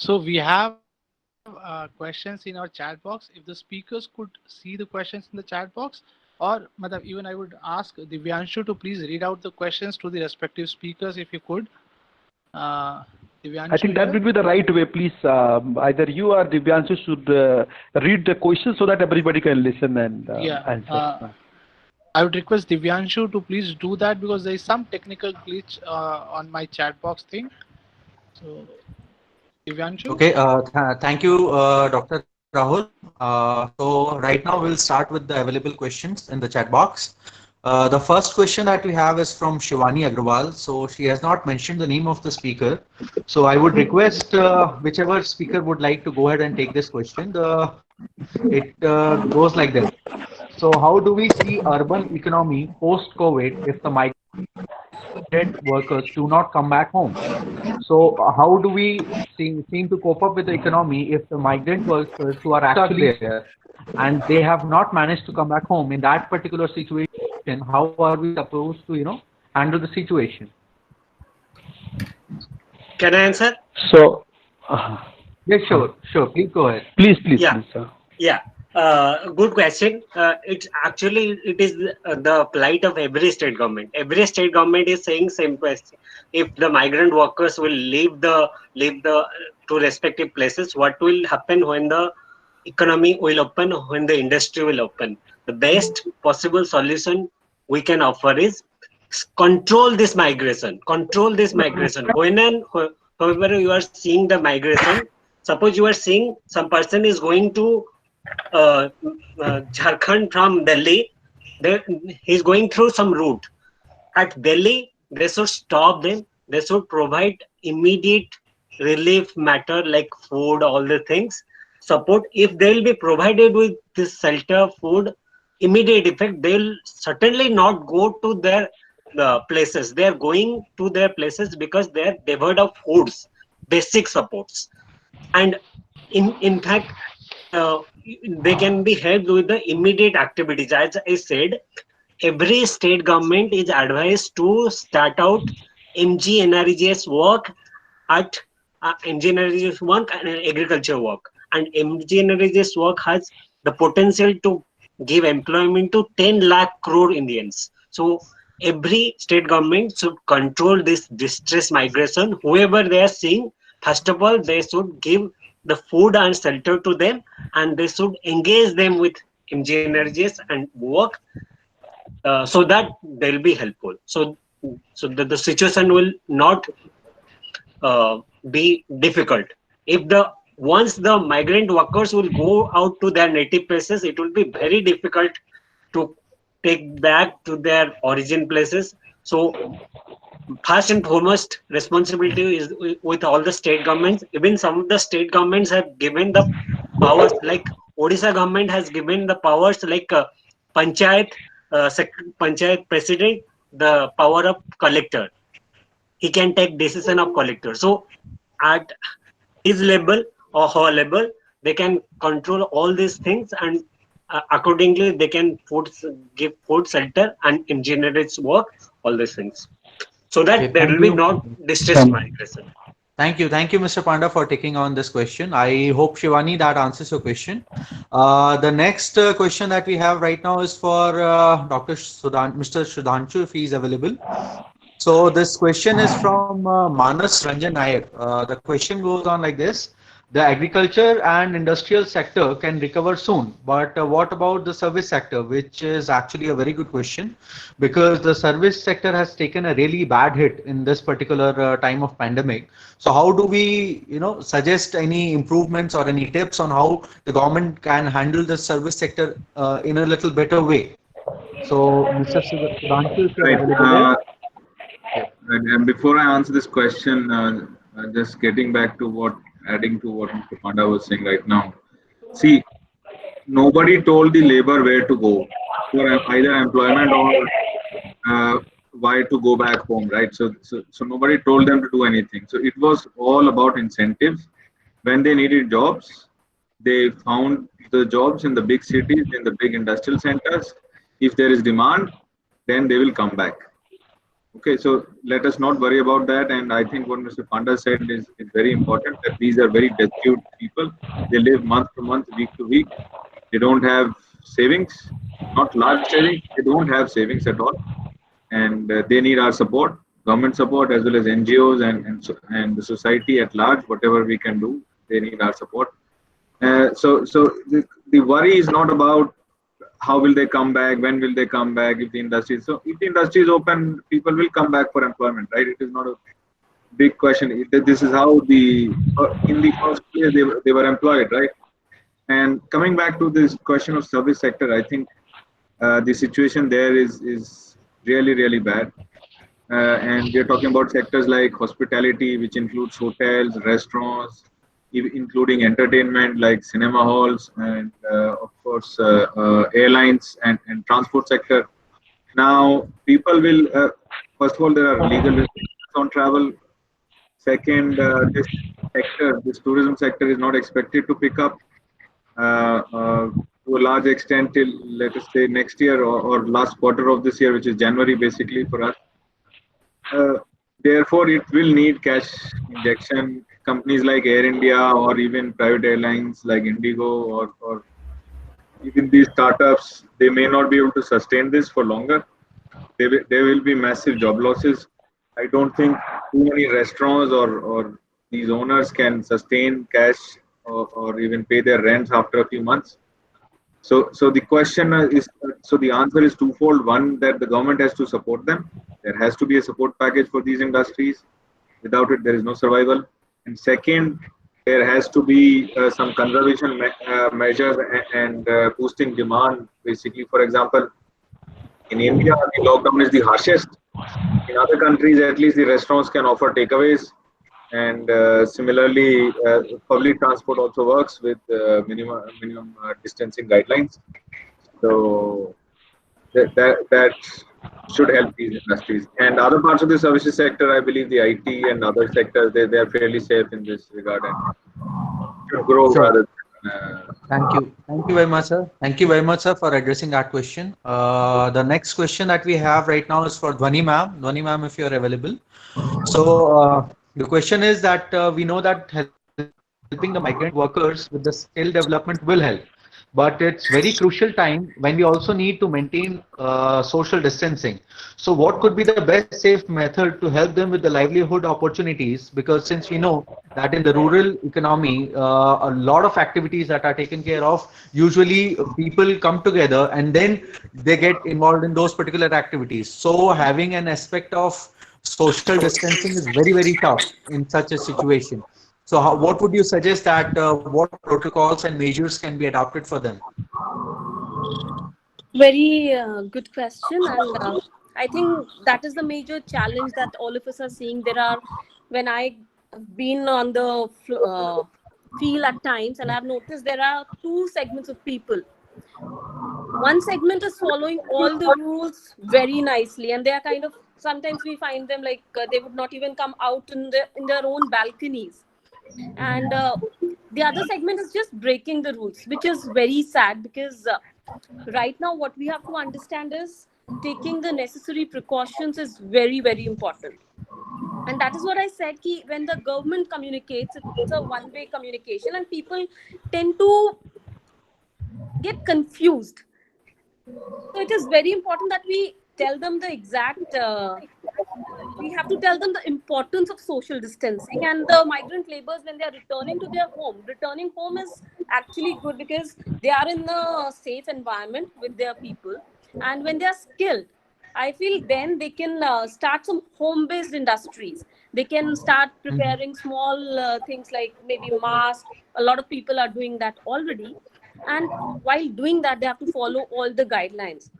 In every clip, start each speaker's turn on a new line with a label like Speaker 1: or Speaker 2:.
Speaker 1: So we have questions in our chat box. If the speakers could see the questions in the chat box, or Madam, even I would ask Divyanshu to please read out the questions to the respective speakers if you could.
Speaker 2: I
Speaker 1: Divyanshu
Speaker 2: think that
Speaker 1: here.
Speaker 2: would be the right way. Please, either you or Divyanshu should read the questions so that everybody can listen and
Speaker 1: Yeah.
Speaker 2: answer.
Speaker 1: I would request Divyanshu to please do that because there is some technical glitch on my chat box thing. So, Divyanshu?
Speaker 3: Okay, thank you, Dr. Rahul. So right now we'll start with the available questions in the chat box. The first question that we have is from Shivani Agrawal. So she has not mentioned the name of the speaker. So I would request whichever speaker would like to go ahead and take this question. It goes like this. So how do we see urban economy post-COVID if the migrant workers do not come back home? So how do we seem to cope up with the economy if the migrant workers who are actually there and they have not managed to come back home in that particular situation? How are we supposed to, handle the situation?
Speaker 4: Can I answer?
Speaker 2: So,
Speaker 3: Yes, sure. Please go ahead.
Speaker 2: please,
Speaker 4: Yeah.
Speaker 2: please.
Speaker 4: Yeah, good question. It is the plight of every state government. Every state government is saying same question. If the migrant workers will leave the to respective places, what will happen when the economy will open, when the industry will open? The best possible solution we can offer is control this migration. Control this migration. However you are seeing the migration, suppose you are seeing some person is going to Jharkhand from Delhi, he's going through some route. At Delhi, they should stop them. They should provide immediate relief matter like food, all the things. Support, if they'll be provided with this shelter, food, immediate effect, they'll certainly not go to their places. They're going to their places because they're devoid of foods, basic supports. And in fact, uh, they can be helped with the immediate activities. As I said, every state government is advised to start out MGNRGS work at MGNRGS work and agriculture work. And MGNRGS work has the potential to give employment to 10 lakh crore Indians. So every state government should control this distress migration. Whoever they are seeing, first of all, they should give the food and shelter to them, and they should engage them with MGNRGS and work so that they'll be helpful. So that the situation will not be difficult. If the once the migrant workers will go out to their native places, it will be very difficult to take back to their origin places. So first and foremost responsibility is with all the state governments. Even some of the state governments have given the powers, like Odisha government has given the powers like panchayat panchayat president the power of collector. He can take decision of collector. So at his level or her level, they can control all these things, and accordingly they can give food, shelter, and engineers work, all these things, so
Speaker 3: Okay,
Speaker 4: that there
Speaker 3: thank
Speaker 4: will be
Speaker 3: you.
Speaker 4: not distress migration.
Speaker 3: Thank you, Mr. Panda, for taking on this question. I hope, Shivani, that answers your question. The next question that we have right now is for Mr. Sudhanshu, if he is available. So this question is from Manas Ranjan Nayak. The question goes on like this. The agriculture and industrial sector can recover soon, but what about the service sector, which is actually a very good question because the service sector has taken a really bad hit in this particular time of pandemic. So how do we, suggest any improvements or any tips on how the government can handle the service sector in a little better way? So Mr. Sudhanshu, if you're
Speaker 5: Right.
Speaker 3: available there.
Speaker 5: And before I answer this question, just adding to what Mr. Panda was saying right now. See, nobody told the labor where to go for either employment or why to go back home, right? So nobody told them to do anything. So it was all about incentives. When they needed jobs, they found the jobs in the big cities, in the big industrial centers. If there is demand, then they will come back. Okay, so let us not worry about that. And I think what Mr. Panda said is very important, that these are very destitute people. They live month to month, week to week. They don't have savings, not large savings. They don't have savings at all. And they need our support, government support, as well as NGOs and the society at large. Whatever we can do, they need our support. So the worry is not about how will they come back, when will they come back, if the industry is, so if the industry is open, people will come back for employment, right? It is not a big question. This is how in the first place they were employed, right? And coming back to this question of service sector, I think the situation there is really bad. And we're talking about sectors like hospitality, which includes hotels, restaurants, including entertainment like cinema halls, and of course airlines and transport sector. Now people will, first of all, there are legal restrictions on travel. Second, this tourism sector is not expected to pick up to a large extent till, let us say, next year or last quarter of this year, which is January basically for us. Therefore, it will need cash injection. Companies like Air India or even private airlines like Indigo or even these startups, they may not be able to sustain this for longer. There will be massive job losses. I don't think too many restaurants or these owners can sustain cash or even pay their rents after a few months. So the question is, so the answer is twofold. One, that the government has to support them. There has to be a support package for these industries. Without it, there is no survival. And second, there has to be some conservation measures and boosting demand. Basically, for example, in India, the lockdown is the harshest. In other countries, at least the restaurants can offer takeaways. And similarly, public transport also works with minimum distancing guidelines. So that should help these industries. And other parts of the services sector, I believe the IT and other sectors, they are fairly safe in this regard and should grow rather than,
Speaker 3: Thank you. Thank you very much, sir. Thank you very much, sir, for addressing that question. The next question that we have right now is for Dhwani ma'am. Dhwani ma'am, if you're available. So the question is that we know that helping the migrant workers with the skill development will help, but it's very crucial time when we also need to maintain social distancing. So what could be the best safe method to help them with the livelihood opportunities? Because since we know that in the rural economy, a lot of activities that are taken care of, usually people come together and then they get involved in those particular activities. So having an aspect of social distancing is very tough in such a situation. So what would you suggest that what protocols and measures can be adopted for them?
Speaker 6: Very good question, and I think that is the major challenge that all of us are seeing. When I've been on the field at times, and I've noticed there are two segments of people. One segment is following all the rules very nicely, and they are kind of, sometimes we find them like they would not even come out in their own balconies. And the other segment is just breaking the rules, which is very sad, because right now what we have to understand is taking the necessary precautions is very important. And that is what I said, ki when the government communicates, it's a one-way communication, and people tend to get confused. So it is very important that we tell them the exact we have to tell them the importance of social distancing. And the migrant laborers, when they are returning to their home, returning home is actually good, because they are in a safe environment with their people. And when they are skilled, I feel then they can start some home-based industries. They can start preparing small things like maybe masks. A lot of people are doing that already. And while doing that, they have to follow all the guidelines.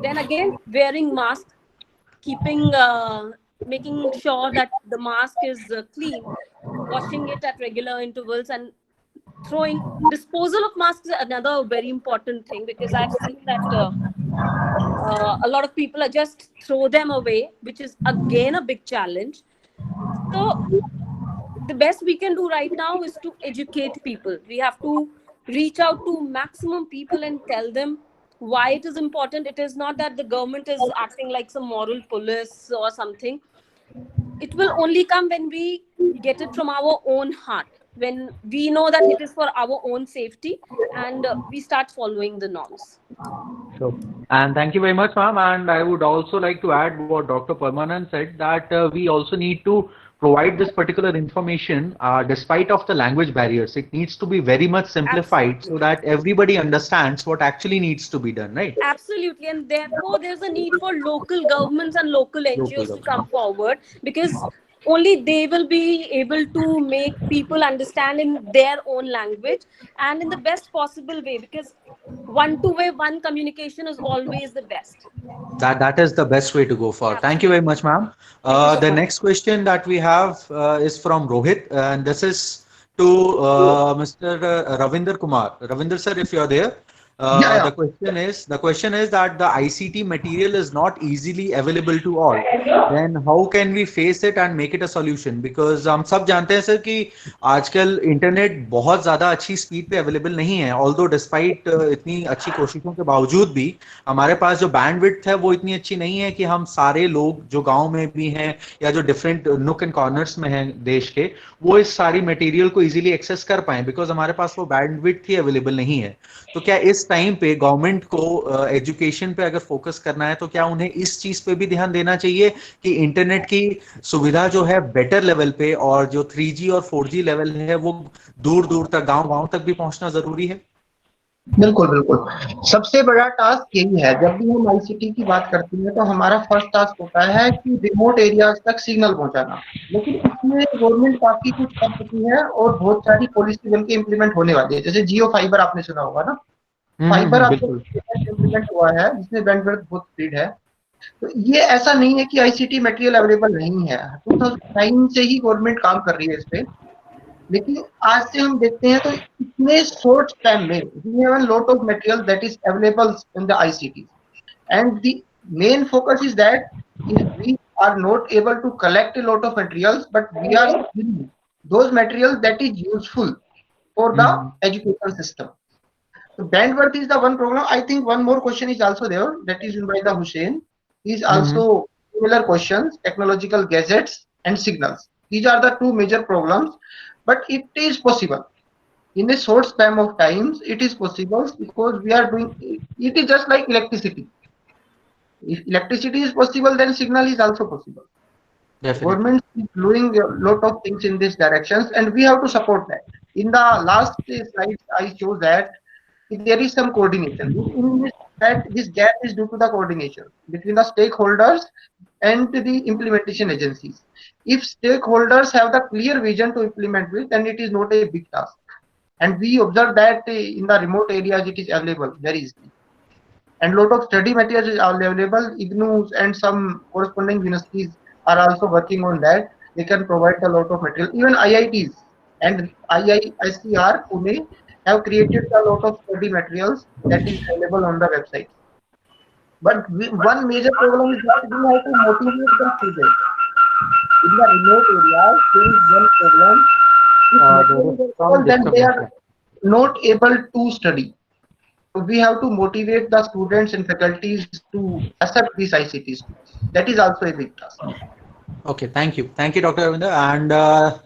Speaker 6: Then again, wearing masks, keeping making sure that the mask is clean, washing it at regular intervals, and throwing disposal of masks is another very important thing, because I've seen that a lot of people are just throw them away, which is again a big challenge. So the best we can do right now is to educate people. We have to reach out to maximum people and tell them why it is important. It is not that the government is acting like some moral police or something. It will only come when we get it from our own heart, when we know that it is for our own safety, and we start following the norms.
Speaker 3: Sure. And thank you very much, ma'am. And I would also like to add what Dr. Parmanand said, that we also need to provide this particular information despite of the language barriers. It needs to be very much simplified so that everybody understands what actually needs to be done, right?
Speaker 6: Absolutely, and therefore there's a need for local governments and local NGOs to come forward, because only they will be able to make people understand in their own language and in the best possible way, because one-to-way, one communication is always the best.
Speaker 3: That is the best way to go for. Thank you very much, ma'am. The next question that we have is from Rohit, and this is to Mr. Ravinder Kumar. Ravinder sir, if you're there. The question is that the ICT material is not easily available to all. Then how can we face it and make it a solution? Because हम सब जानते हैं sir कि आजकल internet बहुत ज़्यादा अच्छी speed पे अवेलेबल नहीं है. Although despite इतनी अच्छी कोशिशों के बावजूद भी हमारे पास जो बैंडविड्थ है वो इतनी अच्छी नहीं है कि हम सारे लोग जो गांव में भी हैं या जो डिफरेंट नुक एंड कॉर्नर्स में हैं देश के, वो इस सारी मटेरियल को इजीली एक्सेस कर पाए, बिकॉज हमारे पास वो बैंडविड्थ ही अवेलेबल नहीं है. तो क्या इस टाइम पे गवर्नमेंट को एजुकेशन पे अगर फोकस करना है तो क्या उन्हें इस चीज पे भी ध्यान देना चाहिए कि इंटरनेट की सुविधा जो है बेटर लेवल पे, और जो 3G और 4G लेवल है वो दूर दूर तक गांव तक भी पहुंचना जरूरी है?
Speaker 7: बिल्कुल बिल्कुल, सबसे बड़ा टास्क यही है. जब भी हम आईसीटी की बात करते हैं तो हमारा फर्स्ट टास्क होता है कि रिमोट एरियाज तक सिग्नल पहुंचाना. लेकिन इसमें गवर्नमेंट काफी कुछ कर चुकी है और बहुत सारी पॉलिसी बन के इम्प्लीमेंट होने वाली है. जैसे जियो फाइबर आपने सुना होगा ना, फाइबर इम्प्लीमेंट हुआ है जिसमें बैंडविड्थ बहुत स्पीड है. तो ये ऐसा नहीं है कि आईसीटी मटेरियल अवेलेबल नहीं है. 2009 से ही गवर्नमेंट काम कर रही है इस पे. लेकिन आज से हम देखते हैं तो इतने शॉर्ट टाइम में we have a lot of material that is available in the ICT, and the main focus is that we are not able to collect a lot of materials, but we are seeing those materials that is useful for the education system. So bandwidth is the one problem. I think one more question is also there, that is by the Hussein. Is also similar questions, technological gadgets and signals. These are the two major problems. But it is possible in a short span of times. It is possible because we are doing it. Is just like electricity. If electricity is possible, then signal is also possible. Definitely. Government is doing a lot of things in this directions, and we have to support that. In the last slide, I showed that there is some coordination. This gap is due to the coordination between the stakeholders and the implementation agencies. If stakeholders have the clear vision to implement with, then it is not a big task. And we observe that in the remote areas it is available very easily. And lot of study materials are available. IGNOU and some corresponding universities are also working on that. They can provide a lot of material. Even IITs and IISCR Pune have created a lot of study materials that is available on the website. But one major problem is that we have to motivate the students. In the remote areas, there is one problem. Then they are not able to study. So we have to motivate the students and faculties to accept these ICTs. That is also a big task.
Speaker 3: Okay, thank you, Dr. Ravinder. And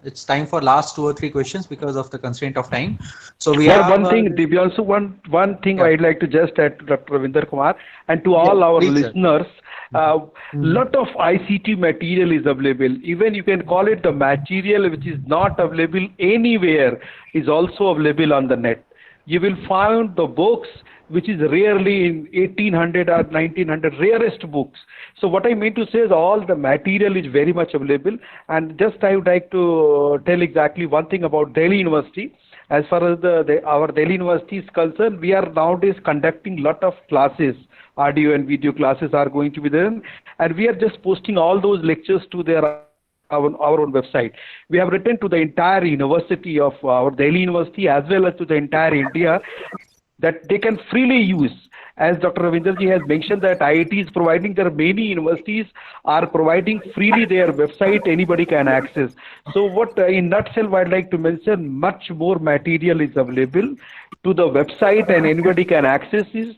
Speaker 3: it's time for last 2 or 3 questions because of the constraint of time. So we have
Speaker 2: one thing, Divyanshu, one thing I'd like to just add to Dr. Ravinder Kumar and to all our listeners. Lot of ICT material is available. Even you can call it the material which is not available anywhere is also available on the net. You will find the books which is rarely in 1800 or 1900 rarest books. So what I mean to say is all the material is very much available. And just I would like to tell exactly one thing about Delhi University. As far as our Delhi University is concerned, we are nowadays conducting lot of classes. Audio and video classes are going to be there, and we are just posting all those lectures to our own website. We have written to the entire university of our Delhi University as well as to the entire India that they can freely use. As Dr. Ravinderji has mentioned that IIT is providing, there are many universities are providing freely their website, anybody can access. So what in nutshell I'd like to mention, much more material is available to the website and anybody can access it.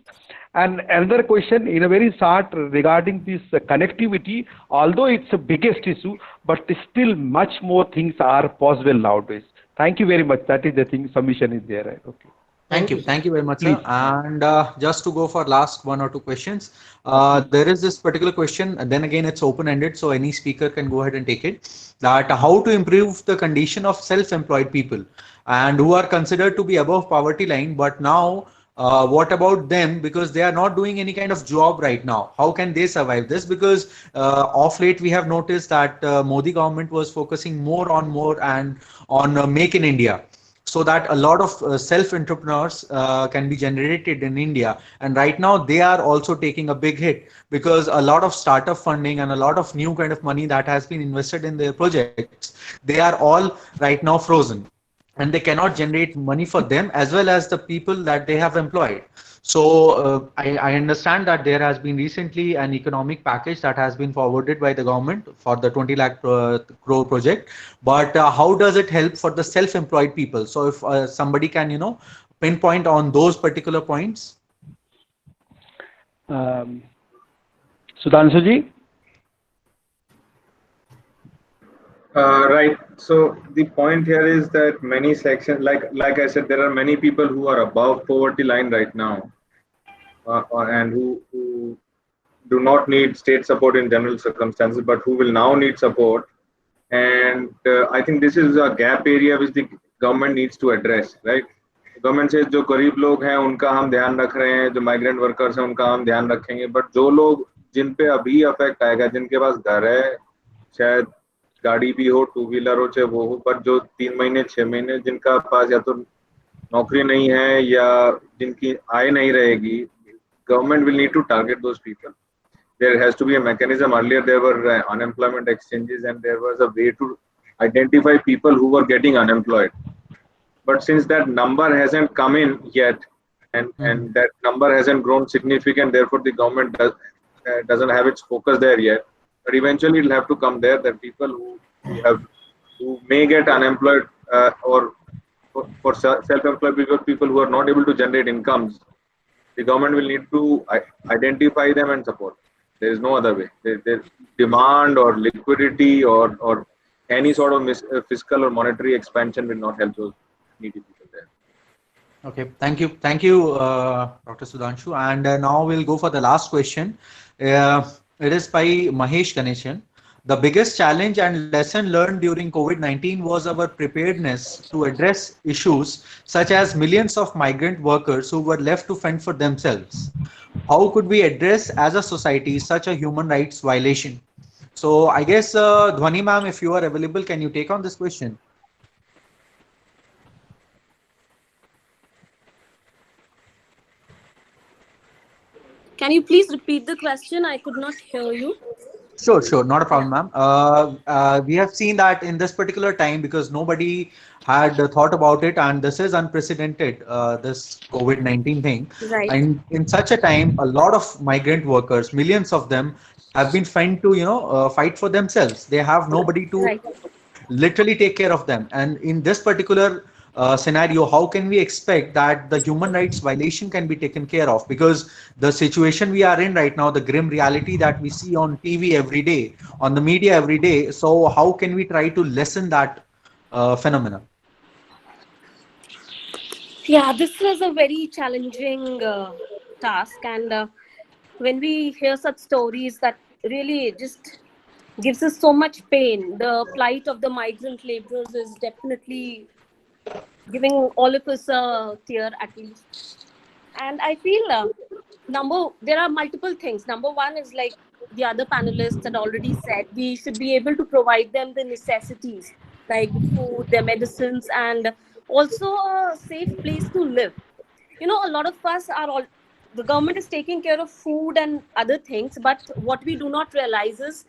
Speaker 2: And another question in a very short regarding this connectivity, although it's the biggest issue, but still much more things are possible nowadays. Thank you very much. That is the thing, submission is there. Okay.
Speaker 3: Thank you. Thank you very much,
Speaker 2: Please.
Speaker 3: sir. And just to go for last 1 or 2 questions, there is this particular question, and then again, it's open-ended, so any speaker can go ahead and take it. That how to improve the condition of self-employed people and who are considered to be above poverty line, but now what about them, because they are not doing any kind of job right now? How can they survive this? Because of late we have noticed that Modi government was focusing more and on Make in India, so that a lot of self-entrepreneurs can be generated in India. And right now they are also taking a big hit because a lot of startup funding and a lot of new kind of money that has been invested in their projects, they are all right now frozen, and they cannot generate money for them as well as the people that they have employed. So I understand that there has been recently an economic package that has been forwarded by the government for the 20 lakh crore project, but how does it help for the self-employed people? So if somebody can, pinpoint on those particular points.
Speaker 2: Sudhanshu ji?
Speaker 5: Right. So the point here is that many sections, like I said, there are many people who are above poverty line right now, and who do not need state support in general circumstances, but who will now need support. And I think this is a gap area which the government needs to address. Right. Government says जो गरीब लोग हैं उनका हम ध्यान रख रहे हैं, जो माइग्रेंट वर्कर्स हैं उनका हम ध्यान रखेंगे, बट जो लोग जिन पे अभी अफेक्ट आएगा, जिनके पास घर है, शायद गाड़ी भी हो, 2 व्हीलर हो, चाहे वो हो, पर जो 3 महीने 6 महीने जिनका पास या तो नौकरी नहीं है या जिनकी आय नहीं रहेगी, government will need to target those people. There has to be a mechanism. Earlier there were unemployment exchanges and there was a way to identify people who were getting unemployed. But since that number hasn't come in yet, and that number hasn't grown significant, therefore the government doesn't have its focus there yet. But eventually it'll have to come there, that people who may get unemployed or for self-employed people who are not able to generate incomes, the government will need to identify them and support. There is no other way. There demand or liquidity or any sort of fiscal or monetary expansion will not help those needy people there.
Speaker 3: Okay, thank you, Dr. Sudhanshu. And now we'll go for the last question. It is by Mahesh Ganeshan. The biggest challenge and lesson learned during COVID-19 was our preparedness to address issues such as millions of migrant workers who were left to fend for themselves. How could we address as a society such a human rights violation? So I guess Dhwani ma'am, if you are available, can you take on this question?
Speaker 6: Can you please repeat the question? I could not hear you.
Speaker 3: Sure, not a problem, ma'am. We have seen that in this particular time, because nobody had thought about it, and this is unprecedented, this COVID-19 thing.
Speaker 6: Right.
Speaker 3: And in such a time, a lot of migrant workers, millions of them, have been found to, fight for themselves. They have nobody to literally take care of them. And in this particular scenario, how can we expect that the human rights violation can be taken care of? Because the situation we are in right now, the grim reality that we see on TV every day, on the media every day, so how can we try to lessen that phenomenon?
Speaker 6: Yeah, this was a very challenging task, and when we hear such stories, that really just gives us so much pain. The plight of the migrant laborers is definitely giving all of us a tear at least. And I feel there are multiple things. Number one is, like the other panelists had already said, we should be able to provide them the necessities like food, their medicines, and also a safe place to live. A lot of us the government is taking care of food and other things, but what we do not realize is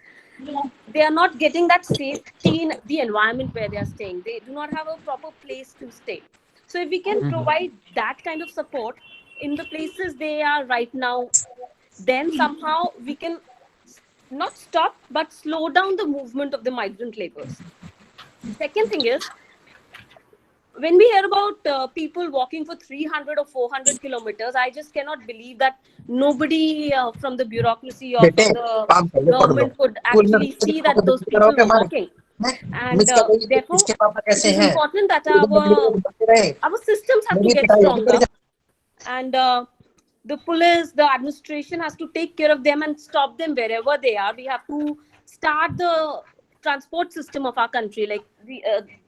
Speaker 6: they are not getting that safety in the environment where they are staying. They do not have a proper place to stay. So if we can provide that kind of support in the places they are right now, then somehow we can not stop but slow down the movement of the migrant laborers. Second thing is, when we hear about people walking for 300 or 400 kilometers, I just cannot believe that nobody from the bureaucracy or from the government could actually see that those people were walking. And therefore, it is important that our systems have to get stronger. And the police, the administration has to take care of them and stop them wherever they are. We have to start the transport system of our country. Like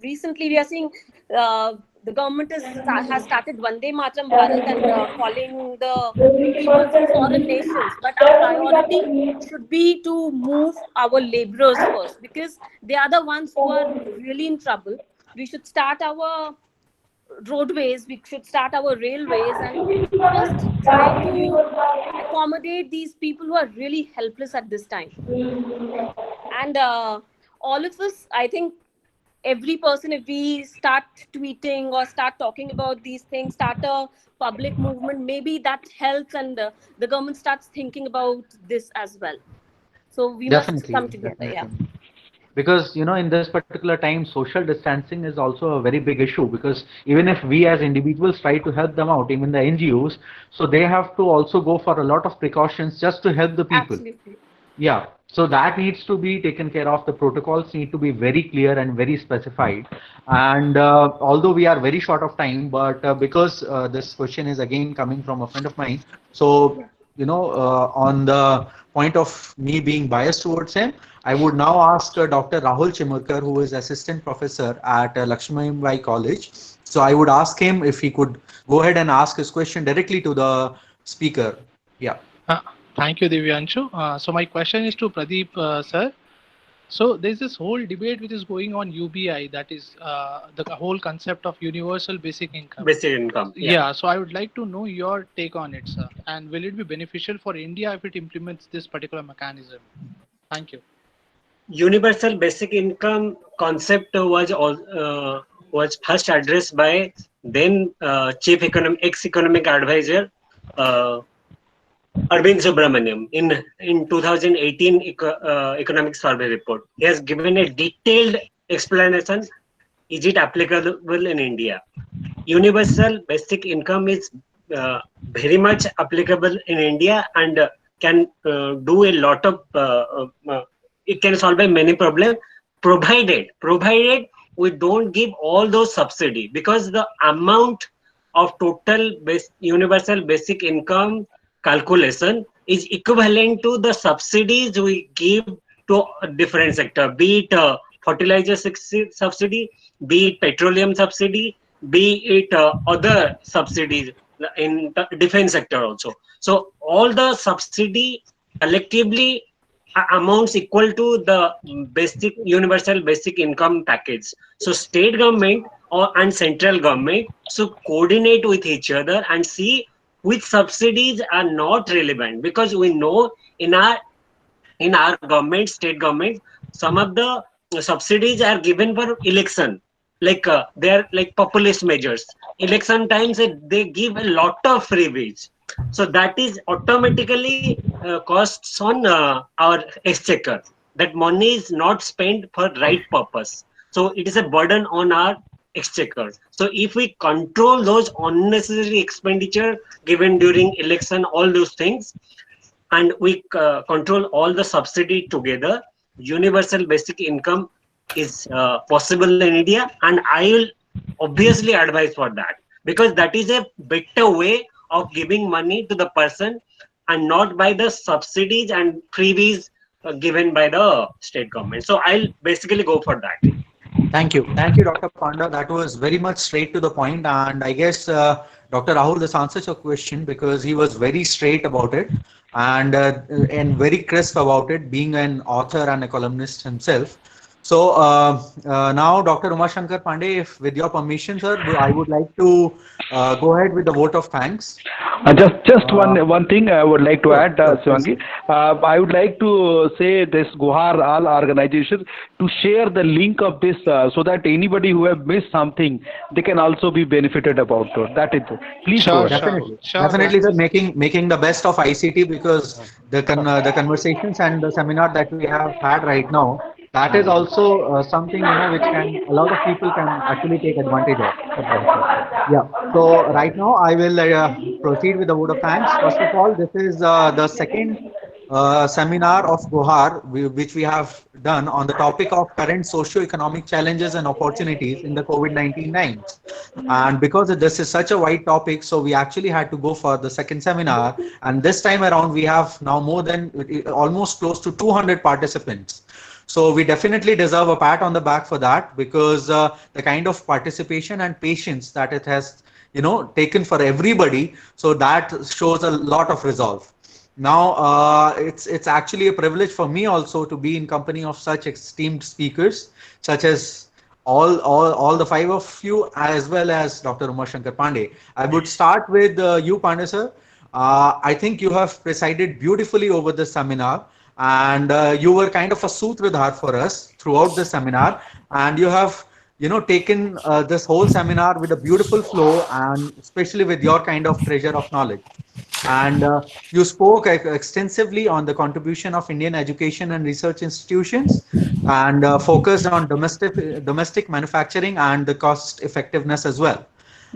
Speaker 6: recently, we are seeing the government has started Vande Mataram Bharat and calling the people from foreign nations. But our priority should be to move our laborers first, because they are the ones who are really in trouble. We should start our roadways, we should start our railways, and first try to accommodate these people who are really helpless at this time. And all of us, I think every person, if we start tweeting or start talking about these things, start a public movement, maybe that helps, and the government starts thinking about this as well. So we must come together. Yeah.
Speaker 3: Because in this particular time, social distancing is also a very big issue, because even if we as individuals try to help them out, even the NGOs, so they have to also go for a lot of precautions just to help the people.
Speaker 6: Absolutely.
Speaker 3: Yeah, so that needs to be taken care of. The protocols need to be very clear and very specified. And although we are very short of time, but because this question is again coming from a friend of mine, so on the point of me being biased towards him, I would now ask Dr. Rahul Chimurkar, who is assistant professor at Lakshmibai College. So I would ask him if he could go ahead and ask his question directly to the speaker. Yeah.
Speaker 1: Thank you, Divyanshu. So my question is to Pradeep, sir. So there's this whole debate which is going on UBI, that is the whole concept of universal basic income.
Speaker 4: Basic income.
Speaker 1: Yeah. So I would like to know your take on it, sir. And will it be beneficial for India if it implements this particular mechanism? Thank you.
Speaker 4: Universal basic income concept was first addressed by then ex-economic advisor Arvind Subramaniam in 2018 economic survey report. He has given a detailed explanation. Is it applicable in India? Universal basic income is very much applicable in India and can do a lot of it can solve many problems, provided we don't give all those subsidy, because the amount of total universal basic income calculation is equivalent to the subsidies we give to a different sector, be it fertilizer subsidy, be it petroleum subsidy, be it other subsidies in the defense sector also. So all the subsidy collectively amounts equal to the basic universal basic income package. So state government and central government should coordinate with each other and see which subsidies are not relevant, because we know in our government, state government, some of the subsidies are given for election, like they are like populist measures. Election times they give a lot of freebies. So that is automatically costs on our exchequer. That money is not spent for right purpose. So it is a burden on our exchequer. So if we control those unnecessary expenditure given during election, all those things, and we control all the subsidy together, universal basic income is possible in India. And I will obviously advise for that, because that is a better way of giving money to the person and not by the subsidies and freebies given by the state government. So I'll basically go for that.
Speaker 3: Thank you, Dr. Panda. That was very much straight to the point, and I guess Dr. Rahul, this answers your question, because he was very straight about it and very crisp about it, being an author and a columnist himself. So now, Dr. Umashankar Pandey, if with your permission, sir, I would like to go ahead with the vote of thanks.
Speaker 2: Just one thing I would like to add, Shivangi. I would like to say this Guhar all organizations to share the link of this so that anybody who have missed something, they can also be benefited about it. That is it. Please
Speaker 1: sure,
Speaker 3: definitely, sir, making the best of ICT, because the conversations and the seminar that we have had right now that is also something, which can, a lot of people can actually take advantage of. Yeah. So right now I will proceed with the vote of thanks. First of all, this is the second seminar of Gohar, which we have done on the topic of current socio-economic challenges and opportunities in the COVID-19 times. And because this is such a wide topic, so we actually had to go for the second seminar. And this time around, we have now more than almost close to 200 participants. So we definitely deserve a pat on the back for that, because the kind of participation and patience that it has, taken for everybody. So that shows a lot of resolve. Now, it's actually a privilege for me also to be in company of such esteemed speakers, such as all the five of you, as well as Dr. Uma Shankar Pandey. I would start with you, Pandey sir. I think you have presided beautifully over the seminar, and you were kind of a sutradhar for us throughout the seminar, and you have taken this whole seminar with a beautiful flow, and especially with your kind of treasure of knowledge. And you spoke extensively on the contribution of Indian education and research institutions, and focused on domestic manufacturing and the cost effectiveness as well.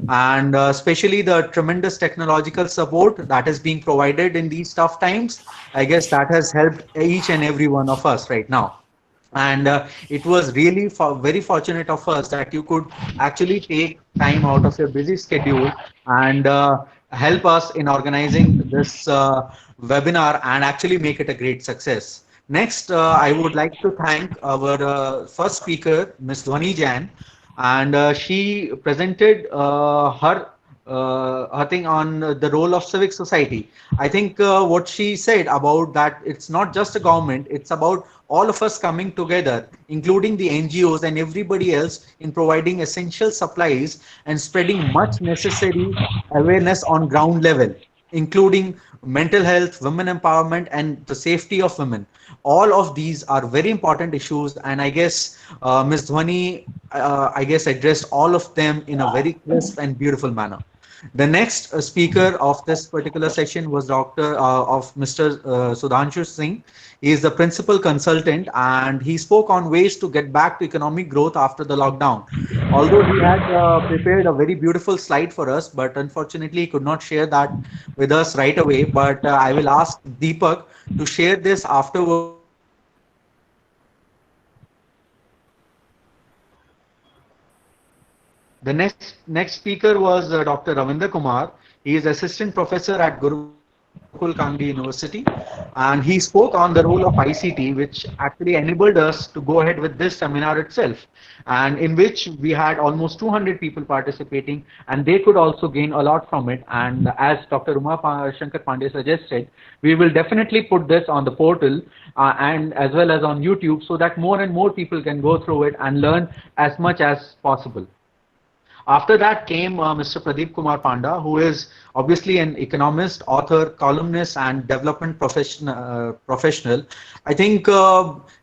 Speaker 3: And especially the tremendous technological support that is being provided in these tough times. I guess that has helped each and every one of us right now. And it was really very fortunate of us that you could actually take time out of your busy schedule and help us in organizing this webinar and actually make it a great success. Next, I would like to thank our first speaker, Ms. Dhwani Jain, and she presented her thing on the role of civic society. I think what she said about that, it's not just a government, it's about all of us coming together, including the NGOs and everybody else, in providing essential supplies and spreading much necessary awareness on ground level, including mental health, women empowerment, and the safety of women. All of these are very important issues, and I guess Ms. Dhwani, addressed all of them in a very crisp and beautiful manner. The next speaker of this particular session was Mr. Sudhanshu Singh. He is the principal consultant, and he spoke on ways to get back to economic growth after the lockdown. Although he had prepared a very beautiful slide for us, but unfortunately he could not share that with us right away. But I will ask Deepak to share this afterwards. The next speaker was Dr. Ravinder Kumar. He is assistant professor at Gurukul Kandy University, and he spoke on the role of ICT, which actually enabled us to go ahead with this seminar itself, and in which we had almost 200 people participating, and they could also gain a lot from it. And as Dr. Uma Shankar Pandey suggested, we will definitely put this on the portal and as well as on YouTube, so that more and more people can go through it and learn as much as possible. After that came Mr. Pradeep Kumar Panda, who is obviously an economist, author, columnist, and development professional. I think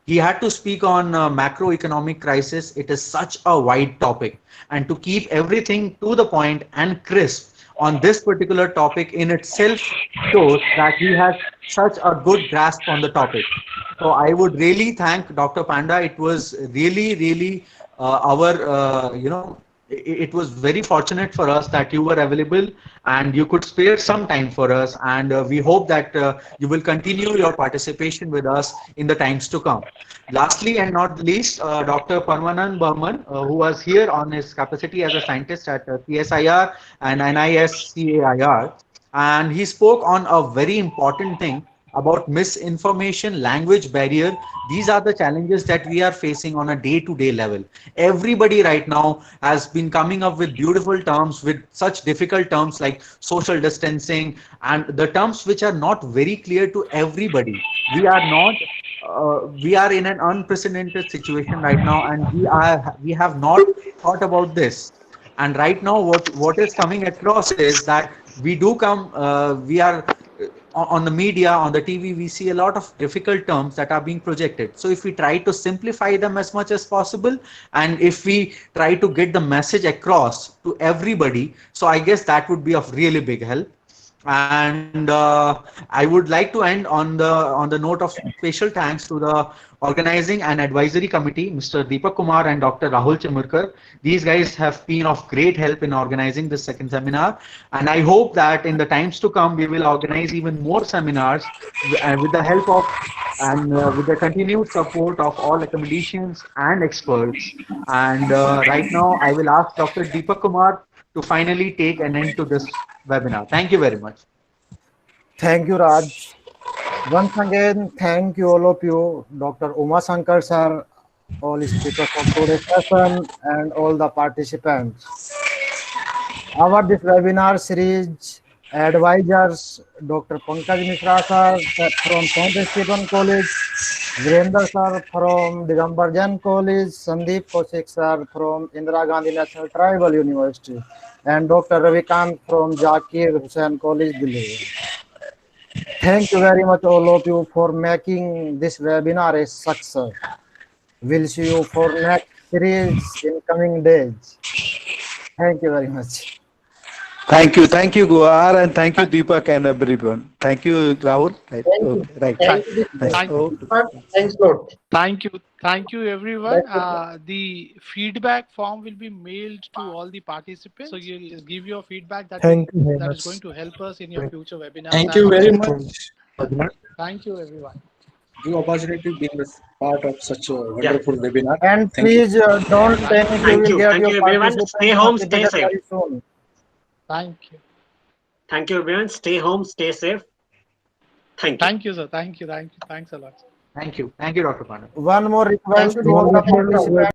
Speaker 3: he had to speak on macroeconomic crisis. It is such a wide topic, and to keep everything to the point and crisp on this particular topic in itself shows that he has such a good grasp on the topic. So I would really thank Dr. Panda. It was really it was very fortunate for us that you were available and you could spare some time for us, and we hope that you will continue your participation with us in the times to come. Lastly and not least, Dr. Parmanand Burman, who was here on his capacity as a scientist at CSIR and NISCAIR, and he spoke on a very important thing about misinformation, language barrier. These are the challenges that we are facing on a day-to-day level. Everybody right now has been coming up with beautiful terms, with such difficult terms like social distancing, and the terms which are not very clear to everybody. We are in an unprecedented situation right now, and we have not thought about this. And right now what is coming across is that we are on the media, on the TV, we see a lot of difficult terms that are being projected. So if we try to simplify them as much as possible, and if we try to get the message across to everybody, so I guess that would be of really big help. And I would like to end on the note of special thanks to the organizing and advisory committee, Mr. Deepak Kumar and Dr. Rahul Chamurkar. These guys have been of great help in organizing this second seminar, and I hope that in the times to come we will organize even more seminars with the help of and with the continued support of all academicians and experts. And right now I will ask Dr. Deepak Kumar to finally take an end to this webinar. Thank you very much.
Speaker 8: Thank you, Raj. Once again, thank you all of you, Dr. Uma Shankar sir, all speakers of today's session, and all the participants. Our this webinar series advisors, Dr. Pankaj Mishra sir from St. Stephen College, Virendra sir from Digambar Jain College, Sandeep Kaushik sir from Indira Gandhi National Tribal University, and Dr. Ravikant from Zakir Hussain College, Delhi. Thank you very much all of you for making this webinar a success. We'll see you for next series in coming days. Thank you very much.
Speaker 2: Thank you, Guar, and thank you, Deepak, and everyone. Thank you, Rahul.
Speaker 7: Thank you.
Speaker 2: Right.
Speaker 7: Thank you.
Speaker 1: Thank you.
Speaker 7: Thanks a lot.
Speaker 1: Thank you, everyone. The feedback form will be mailed to all the participants. So you'll give your feedback that is going to help us in your future webinars.
Speaker 9: Thank you very much.
Speaker 1: Thank you, everyone.
Speaker 9: Give opportunity being part of such a wonderful webinar.
Speaker 8: And
Speaker 9: Thank
Speaker 8: please don't panic.
Speaker 4: Thank you.
Speaker 8: Will get
Speaker 4: Thank
Speaker 8: your
Speaker 4: you, everyone.
Speaker 8: participants
Speaker 4: Stay home, stay
Speaker 8: notified
Speaker 4: safe.
Speaker 8: very soon.
Speaker 1: Thank you.
Speaker 4: Thank you, everyone. Stay home, stay safe. Thank you.
Speaker 1: Thank you, sir. Thank you. Thanks a lot.
Speaker 3: Thank you, Dr. Pandey.
Speaker 8: One more request
Speaker 7: Thank
Speaker 8: to
Speaker 7: you.
Speaker 8: all the participants.